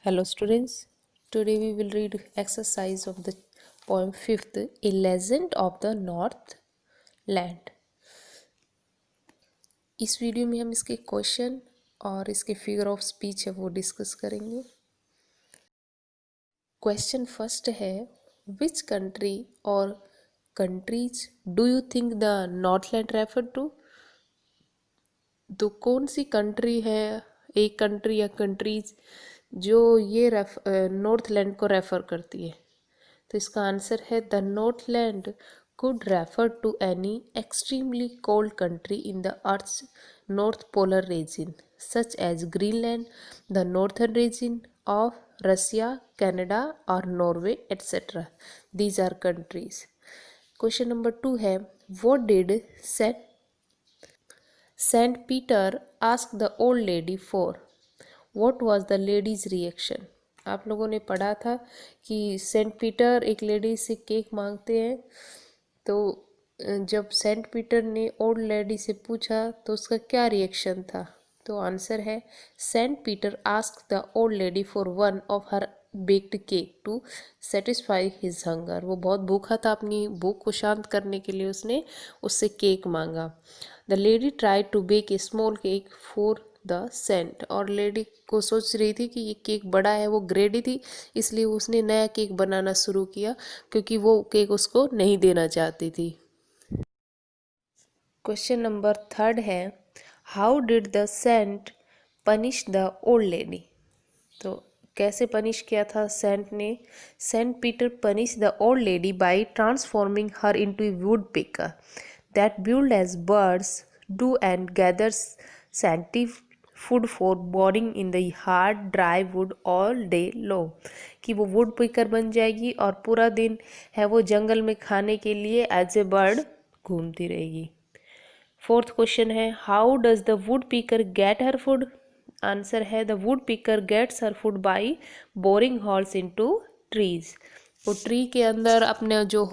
Hello students, today we will read exercise of the poem 5th, A Legend of the North Land. इस video में हम इसके question और इसके figure of speech है वो डिस्कस करेंगे। क्वेश्चन फर्स्ट है, which country or countries do you think the north land refer to? तो कौन सी कंट्री है, एक कंट्री या कंट्रीज जो ये नॉर्थ लैंड को रेफर करती है? तो इसका आंसर है the north land could refer to any extremely cold country in the Earth's North Polar region, such as Greenland, the northern region of Russia, Canada, or Norway, etc. These are countries. Question number 2 है, what did Saint Peter ask the old lady for? What was the lady's reaction? आप लोगों ने पढ़ा था कि Saint Peter एक lady से cake मांगते हैं, तो जब सेंट पीटर ने ओल्ड लेडी से पूछा तो उसका क्या रिएक्शन था? तो आंसर है Saint Peter asked the old lady for one of her baked cake to satisfy his hunger. वो बहुत भूखा था, अपनी भूख को शांत करने के लिए उसने उससे केक मांगा। The lady try to bake a small cake for the saint, और लेडी को सोच रही थी कि ये केक बड़ा है, वो ग्रेडी थी, इसलिए उसने नया केक बनाना शुरू किया क्योंकि वो केक उसको नहीं देना चाहती थी। क्वेश्चन नंबर 3 है, how did the saint punish the old lady? तो कैसे पनिश किया था सेंट ने? Saint Peter punish the old lady by transforming her into a woodpecker that build as birds do and gathers scientific food for boring in the hard dry wood all day long, कि वो would picker बन जाएगी और पूरा दिन है वो जंगल में खाने के लिए एज ए बर्ड घूमती रहेगी। फोर्थ क्वेश्चन है, how does the woodpecker get her food? Answer है the woodpecker gets her food by boring holes into trees. वो ट्री के अंदर अपने जो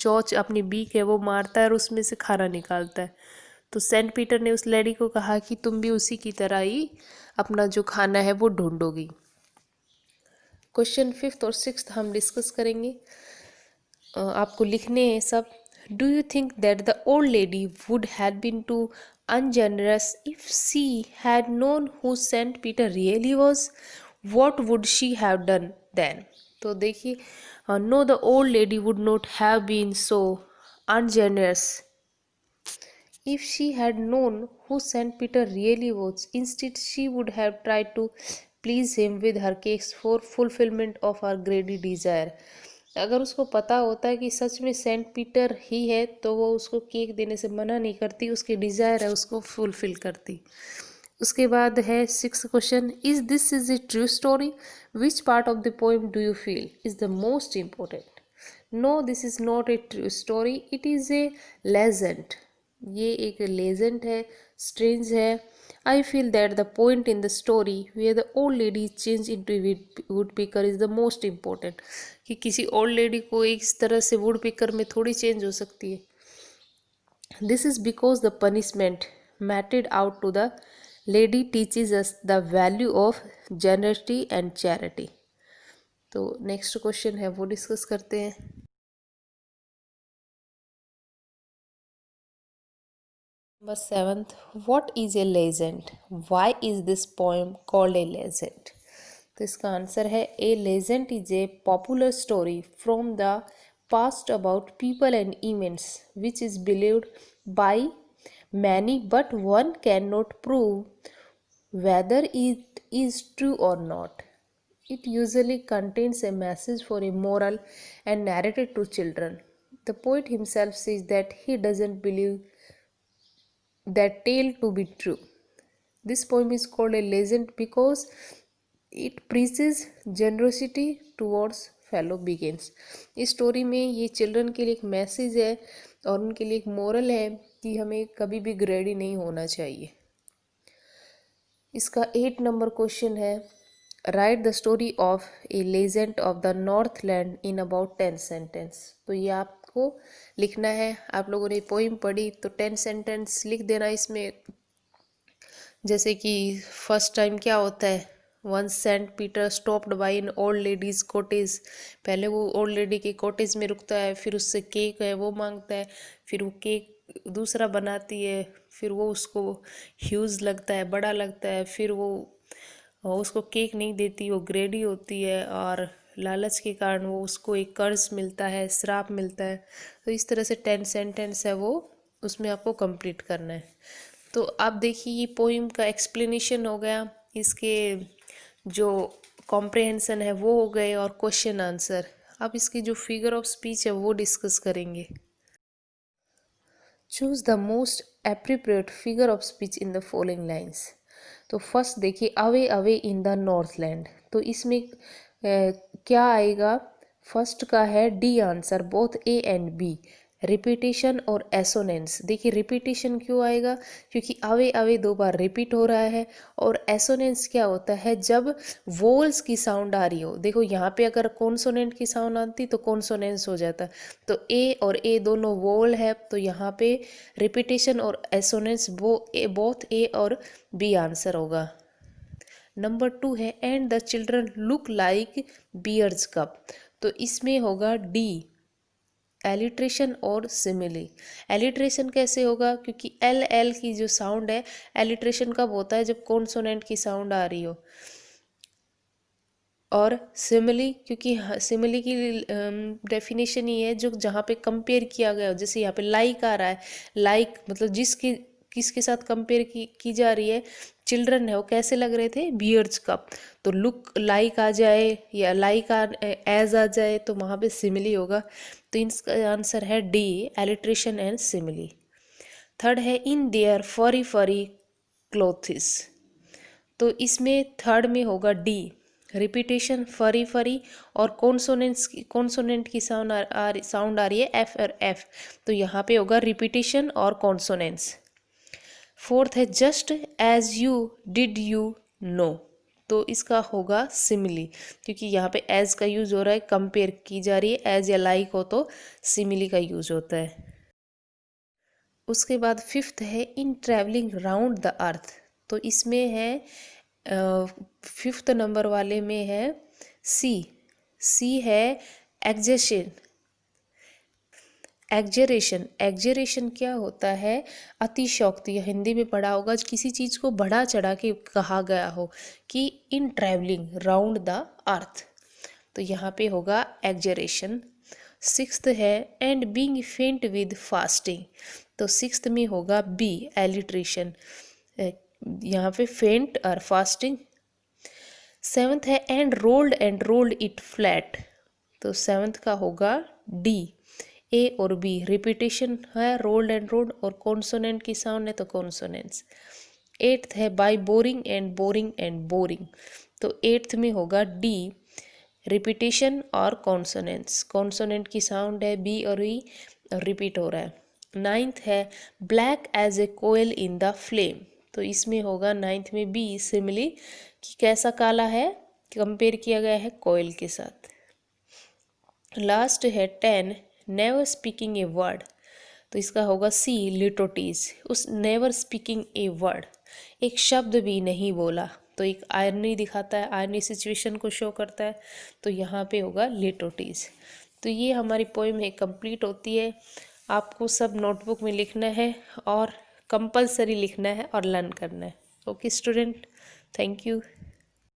चोंच अपनी बीक है वो मारता है और उसमें से खाना निकालता है। तो सेंट पीटर ने उस लेडी को कहा कि तुम भी उसी की तरह ही अपना जो खाना है वो ढूंढोगी। क्वेश्चन 5th और 6th हम डिस्कस करेंगे। आपको लिखने हैं सब। Do you think that the old lady would have been too ungenerous if she had known who Saint Peter really was? What would she have done then? तो देखिए, no the old lady would not have been so ungenerous if she had known who Saint Peter really was. Instead, she would have tried to please him with her cakes for fulfillment of her greedy desire. अगर उसको पता होता है कि सच में Saint Peter ही है तो वो उसको केक देने से मना नहीं करती, उसकी डिज़ायर है उसको फुलफिल करती। उसके बाद है 6th question, is this is a true story? Which part of the poem do you feel is the most important? No, this is not a true story, it is a legend. ये एक legend है, strange है। I feel that the point in the story where the old lady change into woodpecker is the most important, कि किसी old lady को इस तरह से वुड पिकर में थोड़ी चेंज हो सकती है। This is because the punishment meted out to the lady teaches us the value of generosity and charity. तो नेक्स्ट क्वेश्चन है वो डिस्कस करते हैं। Number 7th, what is a legend? Why is this poem called a legend? तो इसका answer है a legend is a popular story from the past about people and events which is believed by many but one cannot prove whether it is true or not. It usually contains a message for a moral and narrated to children. The poet himself says that he doesn't believe that tale to be true. This poem is called a legend because it preaches generosity towards fellow beings. इस story में ये children के लिए एक message है और उनके लिए एक मोरल है कि हमें कभी भी ग्रेडी नहीं होना चाहिए। इसका 8 नंबर क्वेश्चन है, right the story of A legend of the north land in about 10 sentence. तो ये आपको लिखना है। आप लोगों ने पोइम पढ़ी तो 10 सेंटेंस लिख देना इसमें। जैसे कि फर्स्ट टाइम क्या होता है, one cent Peter stopped bye in old ladies cottage. पहले वो ओल्ड लेडी के कॉटेज में रुकता है, फिर उससे केक है वो मांगता है, फिर वो केक दूसरा बनाती है, फिर वो उसको ह्यूज लगता है, बड़ा लगता है, फिर वो उसको केक नहीं देती, वो ग्रेडी होती है और लालच के कारण वो उसको एक कर्ज मिलता है, श्राप मिलता है। तो इस तरह से 10 सेंटेंस है वो, उसमें आपको कंप्लीट करना है। तो आप देखिए ये पोइम का एक्सप्लेनेशन हो गया, इसके जो कॉम्प्रिहेंशन है वो हो गए और क्वेश्चन आंसर। अब इसकी जो फिगर ऑफ स्पीच है वो डिस्कस करेंगे। Choose the most appropriate figure of speech in the following lines. तो फर्स्ट देखिए, away away in the north land. तो इसमें क्या आएगा? फर्स्ट का है D answer, both A and B. Repetition और एसोनेंस। देखिए रिपीटेशन क्यों आएगा? क्योंकि अवे अवे 2 बार रिपीट हो रहा है। और एसोनेंस क्या होता है? जब वोल्स की साउंड आ रही हो। देखो यहाँ पे अगर कॉन्सोनेंट की साउंड आती तो कॉन्सोनेंस हो जाता। तो ए और ए दोनों वोल है, तो यहाँ पे रिपीटेशन और एसोनेंस बोथ ए और बी आंसर होगा। नंबर 2 है and the children look like bears cub. तो इसमें होगा डी, एलिट्रेशन और सिमिली। एलिट्रेशन कैसे होगा? क्योंकि एल एल की जो साउंड है, एलिट्रेशन कब होता है? जब कॉन्सोनेंट की साउंड आ रही हो। और सिमिली, क्योंकि सिमिली की डेफिनेशन ये है जो जहाँ पे कंपेयर किया गया हो। जैसे यहाँ पे लाइक आ रहा है, लाइक मतलब जिसकी किसके साथ कंपेयर की जा रही है? चिल्ड्रन है, वो कैसे लग रहे थे? Beards cup. तो लुक लाइक आ जाए या लाइक एज आ जाए तो वहाँ पे सिमिली होगा। तो इसका आंसर है D, alliteration and simile. Third है इन देयर फरी फरी क्लोथिस। तो इसमें थर्ड में होगा डी, रिपीटेशन, फरी फरी और कॉन्सोनेंट की साउंड आ रही है एफ और एफ। तो यहाँ पे होगा रिपीटेशन और कॉन्सोनेंट्स। फोर्थ है just as you did you know. तो इसका होगा सिमिली, क्योंकि यहाँ पे एज का यूज हो रहा है, कंपेयर की जा रही है। एज या लाइक हो तो सिमिली का यूज होता है। उसके बाद फिफ्थ है इन ट्रैवलिंग राउंड द अर्थ। तो इसमें है फिफ्थ नंबर वाले में है सी। सी है एग्जेशन। एग्जरेशन क्या होता है? अतिशयोक्ति। हिंदी में पढ़ा होगा, किसी चीज़ को बढ़ा चढ़ा के कहा गया हो कि इन ट्रैवलिंग राउंड द अर्थ। तो यहाँ पे होगा एग्जरेशन। सिक्स्थ है एंड बीइंग फेंट विद फास्टिंग। तो सिक्स्थ में होगा बी, एलिट्रेशन। यहाँ पे फेंट और फास्टिंग। सेवन्थ है एंड रोल्ड इट फ्लैट। तो सेवन्थ का होगा डी, ए और बी। रिपीटेशन है, रोल्ड एंड रोड, और कॉन्सोनेंट की साउंड है तो कॉन्सोनेंट्स। एट्थ है बाय बोरिंग एंड बोरिंग। तो एट्थ में होगा डी, रिपीटेशन और कॉन्सोनेंट्स। कॉन्सोनेंट की साउंड है बी और ई और रिपीट हो रहा है। नाइन्थ है black as a coal in the flame. तो इसमें होगा नाइन्थ में बी, सिमिली, कि कैसा काला है? कंपेयर किया गया है कोयल के साथ। लास्ट है 10 नेवर स्पीकिंग ए वर्ड। तो इसका होगा सी, लिटोटीज। उस नेवर स्पीकिंग ए वर्ड, एक शब्द भी नहीं बोला। तो एक आयरनी दिखाता है, आयरनी सिचुएशन को शो करता है। तो यहाँ पे होगा लिटोटीज। तो ये हमारी पोएम है, कंप्लीट होती है। आपको सब नोटबुक में लिखना है और कंपलसरी लिखना है और लर्न करना है। Okay student, thank you.